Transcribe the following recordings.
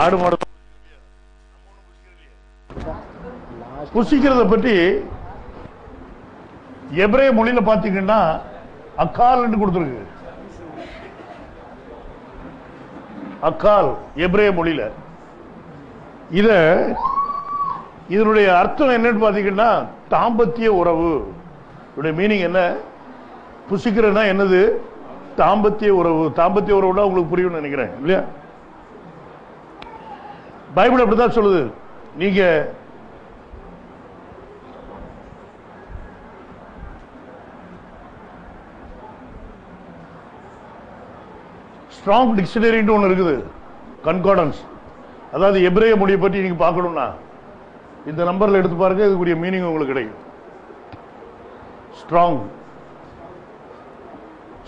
ஆடு மாடு புசிக்கிறத பற்றி எபிரேய மொழியில பாத்தீங்கன்னா அக்கால் என்று கொடுத்திருக்கு. அக்கால் எபிரேய மொழியில இதனுடைய அர்த்தம் என்னன்னு பாத்தீங்கன்னா தாம்பத்திய உறவு. மீனிங் என்ன? புசிக்கிறதுனா என்னது? தாம்பத்திய உறவு. தாம்பத்திய உறவுனா உங்களுக்கு புரியும் நினைக்கிறேன் இல்லையா? பைபிள் அப்படிதான் சொல்லுது. நீங்க ஸ்ட்ராங் டிக்ஷனரின்னு ஒன்று இருக்குது, கன்கார்டன்ஸ். அதாவது எபிரேய மொழியை பற்றி நீங்க பார்க்கணும்னா இந்த நம்பர்ல எடுத்து பாருங்க, இதுக்குரிய மீனிங் உங்களுக்கு கிடைக்கும். ஸ்ட்ராங்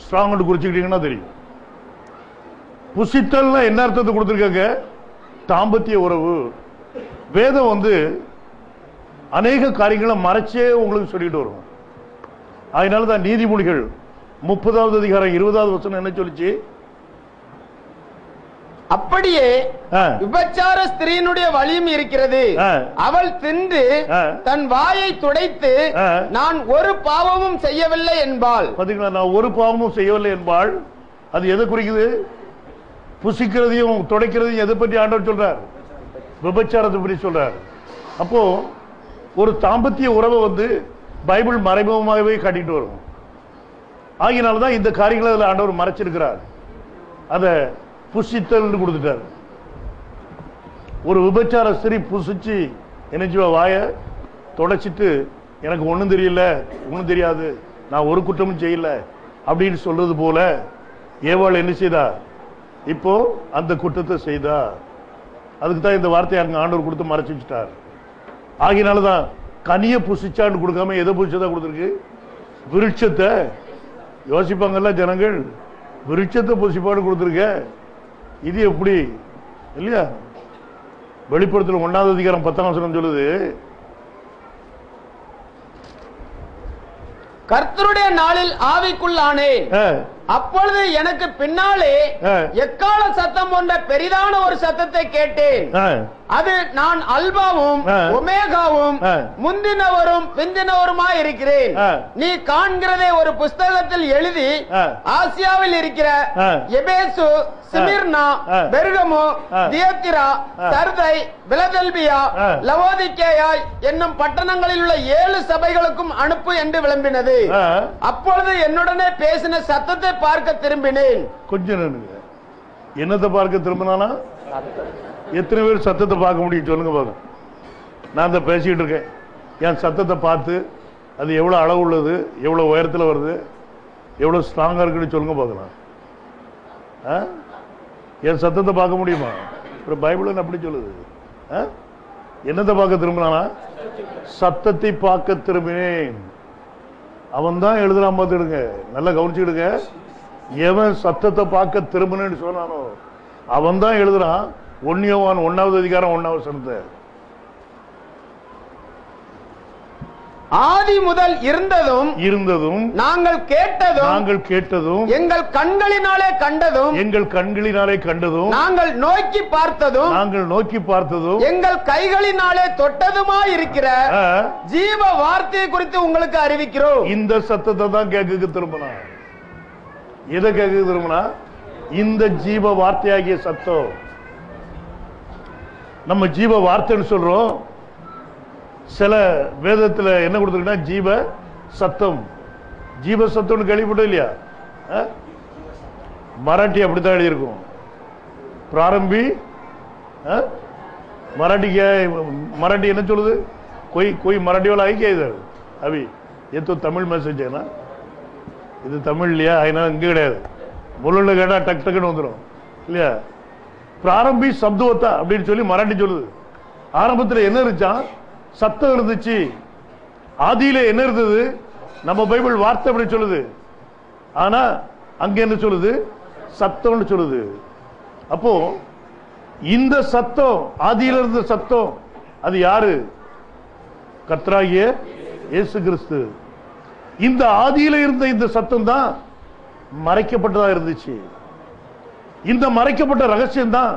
ஸ்ட்ராங் குறிச்சுக்கிட்டீங்கன்னா தெரியும். புசித்தல் என்ன அர்த்தத்தை கொடுத்திருக்காங்க? தாம்பத்திய உறவு. வேதம் அநேக காரியங்களை மறைச்சே உங்களுக்கு சொல்லிட்டு வரும். அதனாலதான் நீதிமொழிகள் 30வது அதிகாரம் 20வது வசனம் என்ன சொல்லிச்சு? அப்படியே விபச்சார ஸ்திரீனுடைய வழியும் இருக்கிறது. அவள் தின்று தன் வாயை துடைத்து நான் ஒரு பாவமும் செய்யவில்லை என்பாள். பாத்தீங்களா? நான் ஒரு பாவமும் செய்யவில்லை என்பாள். அது எதை குறிக்குது? புசிக்கிறதையும் துடைக்கிறதையும் எதை பற்றி ஆண்டவர் சொல்றார்? விபச்சாரத்தை பற்றி சொல்றார். அப்போ ஒரு தாம்பத்திய உறவை பைபிள் மறைமுகமாகவே காட்டிட்டு வரும். ஆகினால்தான் இந்த காரியங்களை அதில் ஆண்டவர் மறைச்சிருக்கிறார். அதை புசித்தல் கொடுத்துட்டார். ஒரு விபச்சார ஸ்திரீ புசிச்சு என்ன வாய தொடச்சிட்டு எனக்கு ஒண்ணும் தெரியல, ஒண்ணும் தெரியாது, நான் ஒரு குற்றமும் செய்யல அப்படின்னு சொல்றது போல ஏவாள் என்ன செய்தா? இப்போ அந்த குற்றத்தை செய்தா. அதுக்கு தான் இந்த வார்த்தையை அங்க ஆண்டவர் கொடுத்து மறைச்சு வச்சுட்டார். ஆகினாலதான் கனிய புசிச்சான்னு கொடுக்காம எதை புசிச்சதா கொடுத்துருக்கு? விருட்சத்தை. யோசிப்பாங்கல்ல ஜனங்கள், விருட்சத்தை புசிப்பான்னு கொடுத்துருக்க, இது எப்படி இல்லையா? வெளிப்படுத்தல் 1வது அதிகாரம் 10ஆம் வசனம் சொல்லுது, கர்த்தருடைய நாளில் ஆவிக்குள்ளானேன், அப்பொழுது எனக்கு பின்னாலே எக்கால சத்தம் போன்ற பெரிதான ஒரு சத்தத்தை கேட்டேன். அது நான் அல்பாவும் ஒமேகாவும் முந்தினவரும் பிந்தினவருமாய் இருக்கிறேன். நீ காண்கிறதை ஒரு புஸ்தகத்தில் எழுதி ஆசியாவில் இருக்கிற எபேசு, சிமிர்னா, பெர்கமு, தியத்திரா, சர்தை, பிலதெல்பியா, லவோதிக்கேயா என்னும் பட்டணங்களில் உள்ள 7 சபைகளுக்கும் அனுப்பு என்று விளம்பினது. அப்பொழுது என்னுடனே பேசின சத்தத்தை பார்க்க திரும்பினேன். கொஞ்சம் என்னத்தை பார்க்க திரும்பினானா? எத்தனை பேர் சத்தத்தை பார்க்க முடியும் சொல்லுங்க பாருங்க. நான் தான் பேசிக்கிட்டு இருக்கேன், என் சத்தத்தை பார்த்து அது எவ்வளவு அளவு உள்ளது, எவ்வளவு உயரத்தில் வருது, எவ்வளவு ஸ்ட்ராங்கா இருக்குன்னு சொல்லுங்க பார்க்கலாம். என் சத்தத்தை பார்க்க முடியுமா? ஒரு பைபிள் அப்படி சொல்லுது. என்னத்தை பார்க்க திரும்பினானா? சத்தத்தை பார்க்க திரும்பினேன். அவன் தான் எழுதுறான், பார்த்துடுங்க, நல்லா கவனிச்சுடுங்க. எவன் சத்தத்தை பார்க்க திரும்பினேன்னு சொன்னானோ அவன் தான் எழுதுறான். 1 யோவான் 1வது அதிகாரம் 1வது வசனத்தை. ஆதி முதல் இருந்ததும் நாங்கள் கேட்டதும் எங்கள் கண்களினாலே கண்டதும் நாங்கள் நோக்கி பார்த்ததும் எங்கள் கைகளினாலே தொட்டதுமாய் இருக்கிற ஜீவ வார்த்தையை குறித்து உங்களுக்கு அறிவிக்கிறோம். இந்த சத்தத்தை தான் கேட்க திரும்பினா. எதை கேட்க திரும்பினா? இந்த ஜீவ வார்த்தையாகிய சத்தம். நம்ம ஜீவ வார்த்தைன்னு சொல்றோம். சில வேதத்தில் என்ன கொடுத்துருக்குன்னா ஜீவ சத்தம். ஜீவ சத்தம்னு கேள்விப்பட்டோம் இல்லையா? மராட்டி அப்படித்தான் எழுதியிருக்கும். பிராரம்பி मराठी என்ன சொல்லுது? कोई मराठी वाला है क्या इधर अभी? ये तो तमिल मैसेज है ना, இது தமிழ் இல்லையா? அதனால இங்க கிடையாது. முழுல கேட்டா டக் டக்குன்னு வந்துடும் இல்லையா? பிராரம்பி சப்தவத்தா அப்படின்னு சொல்லி மராட்டி சொல்லுது. ஆரம்பத்தில் என்ன இருந்துச்சா? சத்தம் இருந்துச்சு. ஆதியில என்ன இருந்தது? நம்ம பைபிள் வார்த்தை அப்படி சொல்லுது. ஆனா அங்க என்ன சொல்லுது? சத்தம்னு சொல்லுது. அப்போ இந்த சத்தம், ஆதியில இருந்த சத்தம், அது யாரு? கர்த்தராகிய இயேசு கிறிஸ்து. இந்த ஆதியில இருந்த இந்த சத்தம் தான் மறைக்கப்பட்டதா இருந்துச்சு. இந்த மறைக்கப்பட்ட ரகசியம் தான்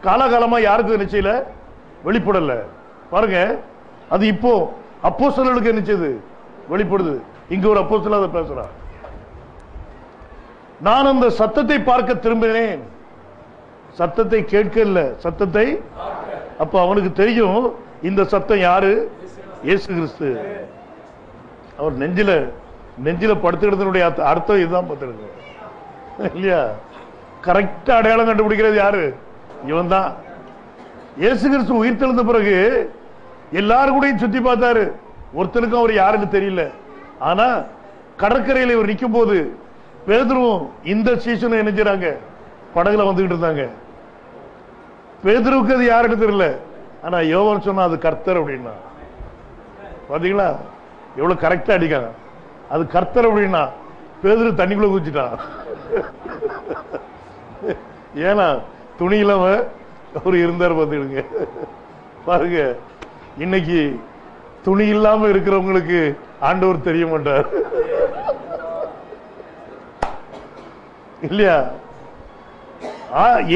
காலகாலமா யாருக்கும் என்ன செய்யல, வெளிப்படல. பாருங்க, அது இப்போ அப்போஸ்தலர்களுக்கு என்ன செய்யுது, வெளிப்படுது. இங்க ஒரு அப்போஸ்தலன் அதை பேசுறான். நான் அந்த சத்தத்தை பார்க்க திரும்பினேன், சத்தத்தை கேட்கல, சத்தத்தை. அப்ப அவனுக்கு தெரியும் இந்த சத்தம் யாரு, இயேசு கிறிஸ்து. அவர் நெஞ்சில படுத்துக்கிறதுனுடைய அர்த்தம் இதுதான் பார்த்துருங்க இல்லையா? கரெக்டா அடையாளம் கண்டுபிடிக்கிறது யாரு, இவன் தான். இயேசு கிறிஸ்து உயிர் தெழுந்த பிறகு எல்லாரும் கூட சுத்தி பார்த்தாரு, ஒருத்தனுக்கும் அவர் யாருன்னு தெரியல. ஆனா கடற்கரையில் இவர் நிற்கும் போது பேதுருவும் இந்த சீசனும் என்ன செய்றாங்க, படகுல வந்துகிட்டு இருந்தாங்க. பேதுருவுக்கு அது யாருன்னு தெரியல, ஆனா யோவான் சொன்னா அது கர்த்தர் அப்படின்னா. பாத்தீங்களா எவ்வளவு கரெக்டா அடிக்காங்க, அது கர்த்தர் அப்படின்னா. பேதுரு தண்ணிக்குள்ள குதிச்சுட்டான். ஏன்னா துணி இல்லாம அவர் இருந்தார். பாத்துக்கிடுங்க, பாருங்க, இன்னைக்கு துணி இல்லாம இருக்கிறவங்களுக்கு ஆண்டவர் தெரிய மாட்டார் இல்லையா?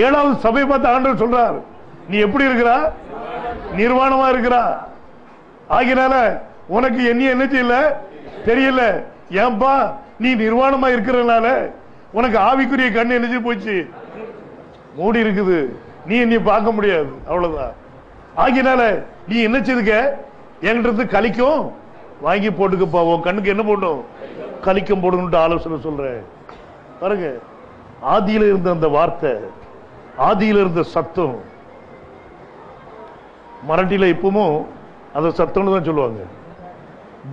7வது சபை பார்த்து ஆண்டவர் சொல்றார், நீ எப்படி இருக்கிறா, நிர்வாணமா இருக்கிறா. ஆகினால உனக்கு என்ன செய்யல தெரியல. ஏன்பா, நீ நிர்வாணமா இருக்கிறதுனால உனக்கு ஆவிக்குரிய கண் என்ன போச்சு, மூடி இருக்குது, நீ என்னை பார்க்க முடியாது, அவ்வளவுதான். ஆகினால நீ என்ன செய்துக்க, என்கிட்ட கலிக்கும் வாங்கி போட்டுக்க போவோம், கண்ணுக்கு என்ன போட்டோம், கலிக்கும் போடணும்னு ஆலோசனை சொல்றேன். பாருங்க, ஆதியில இருந்த அந்த வார்த்தை, ஆதியில இருந்த சத்தம், மராட்டியில இப்பவும் அந்த சத்தம்னு தான் சொல்லுவாங்க,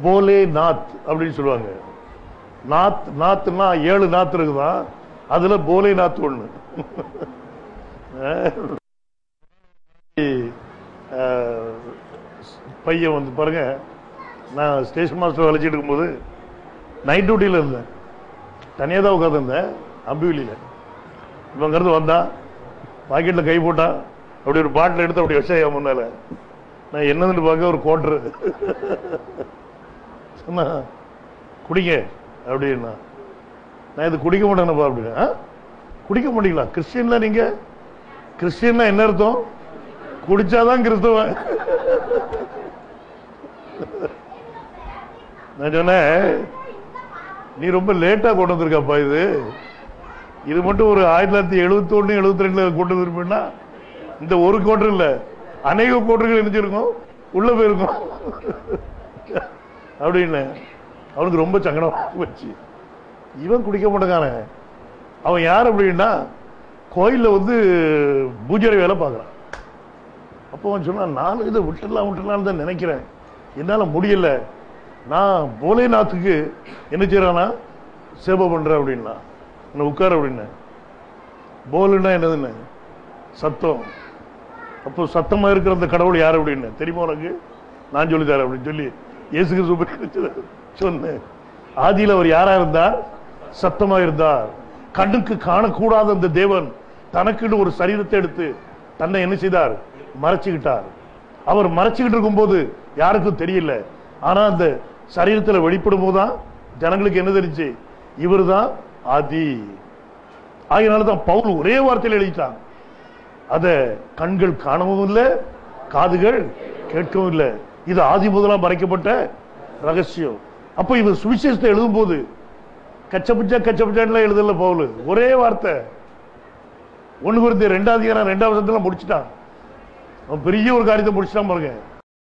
போலே நாத் அப்படின்னு சொல்லுவாங்க. நாத்னா 7 நாத் இருக்குதான், அதுல போலே நாத் ஒண்ணு. பையன் வந்து பாருங்க, நான் ஸ்டேஷன் மாஸ்டர் வளைச்சிட்டு இருக்கும்போது நைட் டியூட்டியில இருந்தேன், தனியா தான் உட்காந்து இருந்தேன் அம்பிவிலியில. இவங்கிறது வந்தா பாக்கெட்ல கை போட்டா, அப்படி ஒரு பாட்டில் எடுத்து அப்படி வச்சா முன்னால. நான் என்னதுன்னு பார்க்க ஒரு கோட்டரு சொன்னா, குடிங்க அப்படின்னா. நான் இது குடிக்க மாட்டேன்ப்பா அப்படின்னா. குடிக்க மாட்டீங்களா, கிறிஸ்டியன்ல நீங்க? கிறிஸ்டியன்னா என்ன அர்த்தம், குடிச்சாதான் கிறிஸ்தவன். நான் சொன்னேன், நீ ரொம்ப லேட்டா கொண்டு வந்திருக்கப்பா, இது மட்டும் ஒரு 1971 72 கொண்டு வந்திருப்பேன்னா இந்த ஒரு கோட்டர் இல்ல, அநேக கோட்டர்கள் இருந்துச்சிருக்கும், உள்ள போயிருக்கும் அப்படின்னு. அவனுக்கு ரொம்ப சங்கடம் வச்சு, இவன் குடிக்க மாட்டேங்கான. அவன் யார் அப்படின்னா, கோயில்ல வந்து பூஜை வேலை பார்க்கறான். அப்போ அவன் சொன்னான், நான் இதை விட்டுலாம் தான் நினைக்கிறேன், என்னால முடியல, நான் போலேநாத்துக்கு என்ன செய்யறானா சேவை பண்றேன் அப்படின்னா. உட்கார அப்படின்ன. போலுன்னா என்னதுன்னு, சத்தம். அப்போ சத்தமா இருக்கிற அந்த கடவுள் யாரு அப்படின்னு தெரியுமா உனக்கு, நான் சொல்லித்தரேன் அப்படின்னு சொல்லி இயேசு கிறிஸ்து சொன்னேன். ஆதியில் அவர் யாரா இருந்தார், சத்தமா இருந்தார். கண்ணுக்கு காணக்கூடாத அந்த தேவன் தனக்குன்னு ஒரு சரீரத்தை எடுத்து தன்னை என்ன செய்தார், மறைச்சுக்கிட்டார். அவர் மறைச்சுக்கிட்டு இருக்கும் போது யாருக்கும் தெரியல, ஆனா அந்த சரீரத்தில் வெளிப்படும் போதுதான் ஜனங்களுக்கு என்ன தெரிஞ்சு, இவர் தான் ஆதி. ஆகினால்தான் பவுல் ஒரே வார்த்தையில் எழுதிட்டான், அத கண்கள் காணவும் இல்லை, காதுகள் கேட்கவும் இல்லை, இது ஆதி முதலாம் மறைக்கப்பட்ட ரகசியம். அப்ப இவர் சுவிசேஷத்தை எழுதும் போது கச்சபிச்சா எழுதல பவுல், ஒரே வார்த்தை. 1 Corinthians 2 அதிகாரம் 2வது வசனத்துல முடிச்சுட்டான். அவன் பெரிய ஒரு காரியத்தை முடிச்சுட்டான் பாருங்க.